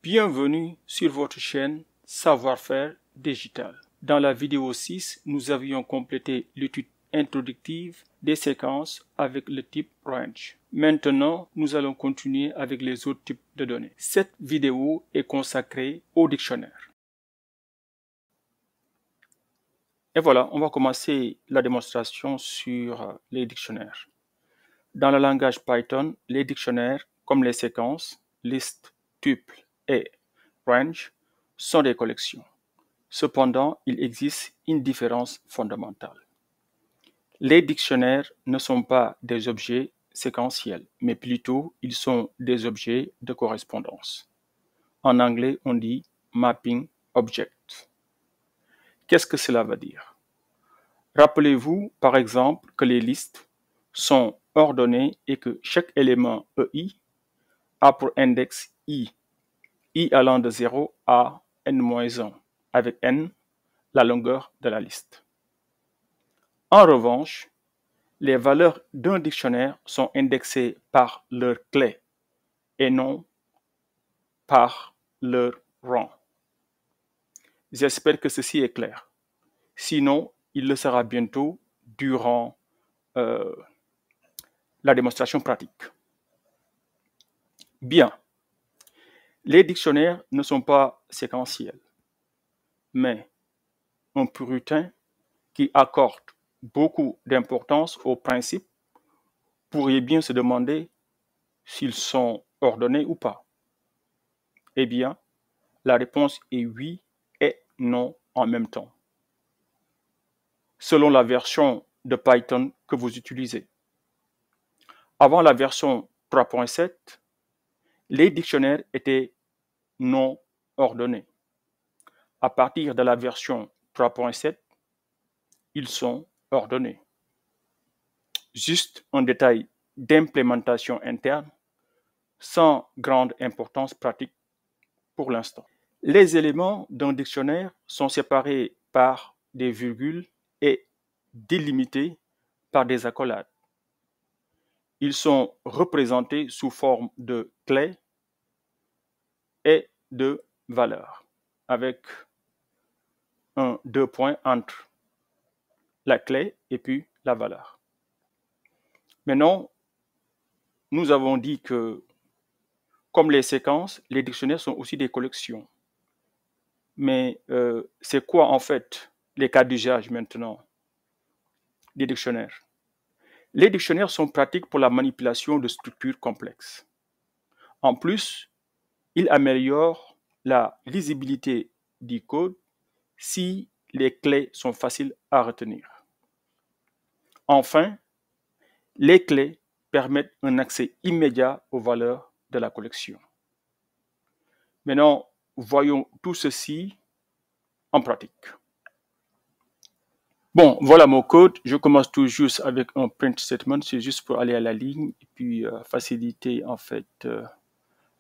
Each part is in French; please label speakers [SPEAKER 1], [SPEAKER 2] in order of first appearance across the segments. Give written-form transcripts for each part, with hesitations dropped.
[SPEAKER 1] Bienvenue sur votre chaîne Savoir-faire digital. Dans la vidéo 6, nous avions complété l'étude introductive des séquences avec le type range. Maintenant, nous allons continuer avec les autres types de données. Cette vidéo est consacrée au dictionnaire. Et voilà, on va commencer la démonstration sur les dictionnaires. Dans le langage Python, les dictionnaires, comme les séquences, list, tuple et range, sont des collections. Cependant, il existe une différence fondamentale. Les dictionnaires ne sont pas des objets séquentiels, mais plutôt ils sont des objets de correspondance. En anglais, on dit mapping object. Qu'est-ce que cela veut dire? Rappelez-vous, par exemple, que les listes sont ordonnées et que chaque élément EI a pour index I allant de 0 à n-1, avec n la longueur de la liste. En revanche, les valeurs d'un dictionnaire sont indexées par leur clé et non par leur rang. J'espère que ceci est clair. Sinon, il le sera bientôt durant la démonstration pratique. Bien. Les dictionnaires ne sont pas séquentiels, mais un puritain qui accorde beaucoup d'importance aux principes pourrait bien se demander s'ils sont ordonnés ou pas. Eh bien, la réponse est oui et non en même temps, selon la version de Python que vous utilisez. Avant la version 3.7, les dictionnaires étaient non ordonnés. À partir de la version 3.7, ils sont ordonnés. Juste un détail d'implémentation interne, sans grande importance pratique pour l'instant. Les éléments d'un dictionnaire sont séparés par des virgules et délimités par des accolades. Ils sont représentés sous forme de clés et de valeurs, avec deux points entre la clé et puis la valeur. Maintenant, nous avons dit que, comme les séquences, les dictionnaires sont aussi des collections. Mais c'est quoi en fait les cas d'usage maintenant des dictionnaires? Les dictionnaires sont pratiques pour la manipulation de structures complexes. En plus, ils améliorent la lisibilité du code si les clés sont faciles à retenir. Enfin, les clés permettent un accès immédiat aux valeurs de la collection. Maintenant, voyons tout ceci en pratique. Bon, voilà mon code. Je commence tout juste avec un print statement. C'est juste pour aller à la ligne et puis faciliter en fait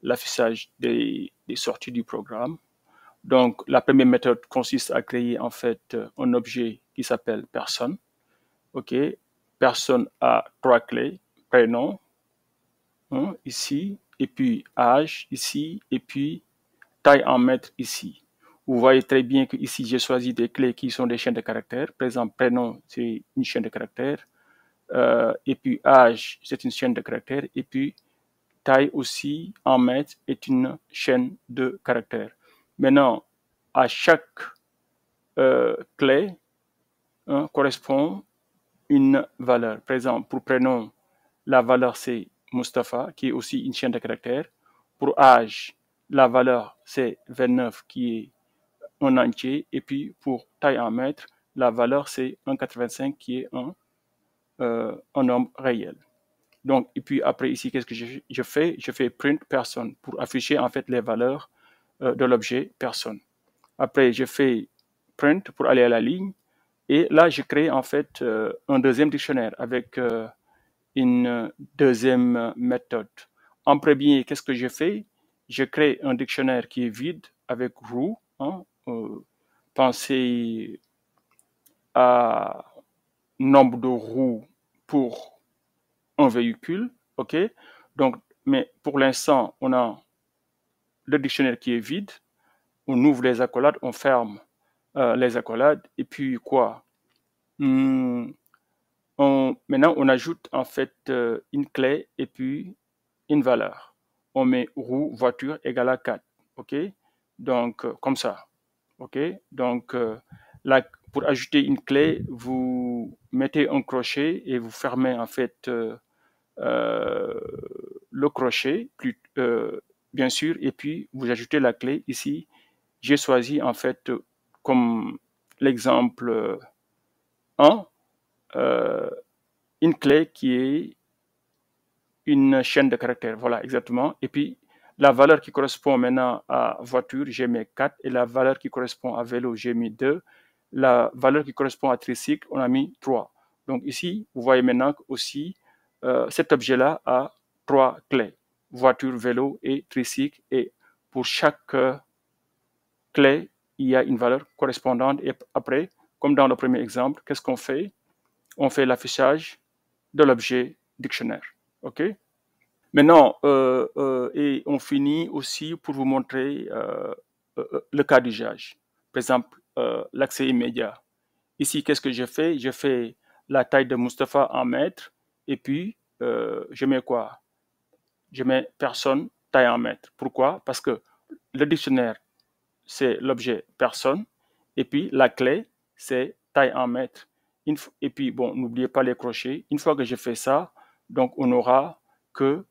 [SPEAKER 1] l'affichage des sorties du programme. Donc, la première méthode consiste à créer en fait un objet qui s'appelle personne. OK. Personne a 3 clés. Prénom, ici, et puis âge, ici, et puis taille en mètres, ici. Vous voyez très bien que ici j'ai choisi des clés qui sont des chaînes de caractères. Par exemple, prénom, c'est une chaîne de caractères. Et puis âge, c'est une chaîne de caractères. Et puis taille aussi en mètres est une chaîne de caractères. Maintenant, à chaque clé correspond une valeur. Par exemple, pour prénom, la valeur c'est Mustapha, qui est aussi une chaîne de caractères. Pour âge, la valeur c'est 29, qui est un entier. Et puis pour taille en mètres, la valeur c'est 1,85, qui est un nombre réel. Donc, et puis après ici, qu'est-ce que je fais? Je fais print personne pour afficher en fait les valeurs de l'objet personne. Après, je fais print pour aller à la ligne. Et là, je crée en fait un deuxième dictionnaire avec une deuxième méthode. En premier, qu'est-ce que je fais? Je crée un dictionnaire qui est vide avec roue. Pensez à nombre de roues pour un véhicule. OK? Donc, mais pour l'instant, on a le dictionnaire qui est vide, on ouvre les accolades, on ferme les accolades, et puis quoi? Maintenant, on ajoute en fait une clé et puis une valeur. On met roue, voiture égale à 4. OK? Donc, comme ça. OK? Donc, pour ajouter une clé, vous mettez un crochet et vous fermez en fait le crochet, bien sûr, et puis vous ajoutez la clé ici. J'ai choisi en fait comme l'exemple 1, une clé qui est une chaîne de caractères. Voilà, exactement. Et puis, la valeur qui correspond maintenant à voiture, j'ai mis 4. Et la valeur qui correspond à vélo, j'ai mis 2. La valeur qui correspond à tricycle, on a mis 3. Donc ici, vous voyez maintenant aussi, cet objet-là a 3 clés. Voiture, vélo et tricycle. Et pour chaque clé, il y a une valeur correspondante. Et après, comme dans le premier exemple, qu'est-ce qu'on fait? On fait l'affichage de l'objet dictionnaire. OK? Maintenant, et on finit aussi pour vous montrer le cas d'usage. Par exemple, l'accès immédiat. Ici, qu'est-ce que je fais? Je fais la taille de Mustapha en mètres et puis je mets quoi? Je mets personne, taille en mètres. Pourquoi? Parce que le dictionnaire, c'est l'objet personne et puis la clé, c'est taille en mètres. Et puis, bon, n'oubliez pas les crochets. Une fois que je fais ça, donc on aura que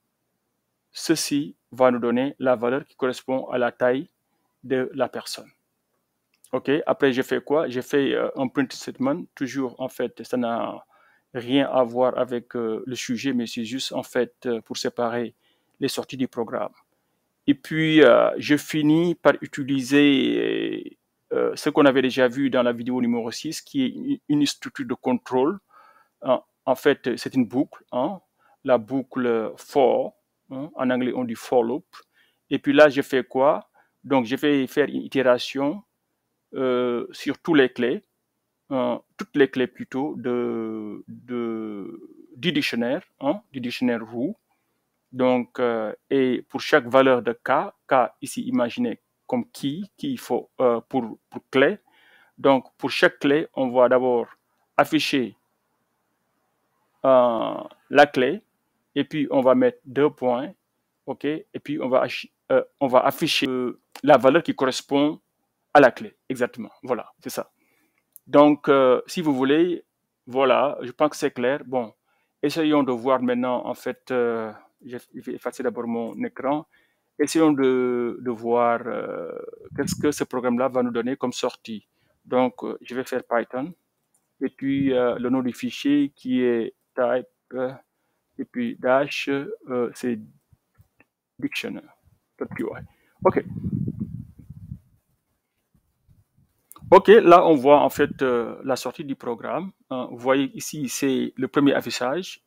[SPEAKER 1] ceci va nous donner la valeur qui correspond à la taille de la personne. OK, après je fais quoi? Je fais un print statement, toujours en fait, ça n'a rien à voir avec le sujet, mais c'est juste en fait pour séparer les sorties du programme. Et puis je finis par utiliser ce qu'on avait déjà vu dans la vidéo numéro 6, qui est une structure de contrôle. En fait, c'est une boucle, hein, la boucle for, hein, en anglais on dit for loop. Et puis là, je fais quoi? Donc, je vais faire une itération sur toutes les clés plutôt du dictionnaire, hein, du dictionnaire roux. Donc, et pour chaque valeur de K ici imaginez comme key, qu'il faut pour clé. Donc, pour chaque clé, on va d'abord afficher la clé, et puis on va mettre 2 points, OK, et puis on va afficher la valeur qui correspond à la clé, exactement, voilà, c'est ça. Donc, si vous voulez, voilà, je pense que c'est clair. Bon, essayons de voir maintenant, en fait, je vais effacer d'abord mon écran. Essayons de voir qu'est-ce que ce programme-là va nous donner comme sortie. Donc, je vais faire Python, et puis le nom du fichier qui est type, et puis dash, c'est dictionnaire.py. OK. OK, là, on voit en fait la sortie du programme. Vous voyez ici, c'est le premier affichage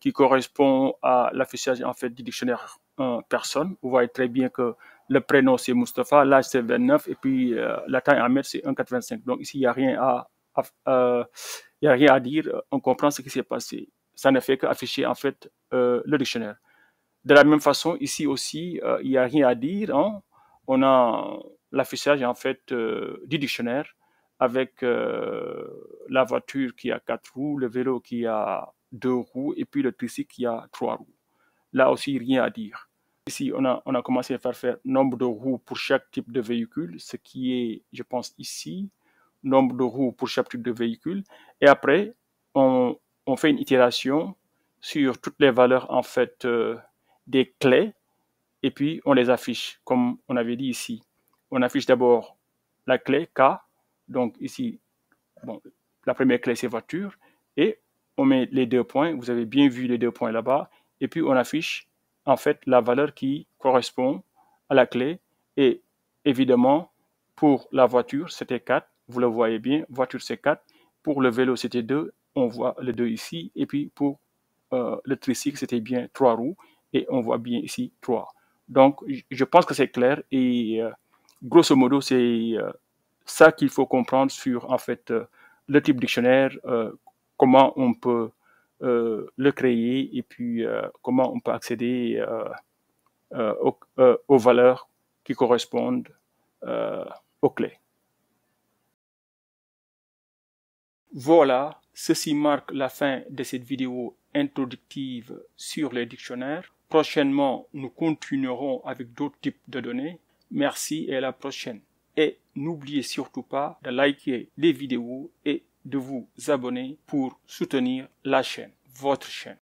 [SPEAKER 1] qui correspond à l'affichage en fait du dictionnaire personne. Vous voyez très bien que le prénom c'est Mustapha, l'âge c'est 29 et puis la taille en mètres c'est 1,85. Donc ici, il n'y a rien il y a rien à dire. On comprend ce qui s'est passé. Ça ne fait qu'afficher en fait le dictionnaire. De la même façon, ici aussi, il n'y a rien à dire, hein. On a l'affichage en fait du dictionnaire avec la voiture qui a 4 roues, le vélo qui a 2 roues et puis le tricycle qui a 3 roues. Là aussi, rien à dire. Ici, on a commencé à faire nombre de roues pour chaque type de véhicule, ce qui est, je pense, ici, nombre de roues pour chaque type de véhicule. Et après, on fait une itération sur toutes les valeurs en fait des clés et puis on les affiche comme on avait dit ici. On affiche d'abord la clé K, donc ici, bon, la première clé c'est voiture et on met les 2 points, vous avez bien vu les 2 points là-bas, et puis on affiche en fait la valeur qui correspond à la clé et évidemment pour la voiture c'était 4, vous le voyez bien, voiture c'est 4, pour le vélo c'était 2, on voit le 2 ici, et puis pour le tricycle c'était bien 3 roues et on voit bien ici 3. Donc je pense que c'est clair et grosso modo c'est ça qu'il faut comprendre sur en fait le type dictionnaire, comment on peut le créer et puis comment on peut accéder aux valeurs qui correspondent aux clés. Voilà, ceci marque la fin de cette vidéo introductive sur les dictionnaires. Prochainement, nous continuerons avec d'autres types de données. Merci et à la prochaine. Et n'oubliez surtout pas de liker les vidéos et de vous abonner pour soutenir la chaîne, votre chaîne.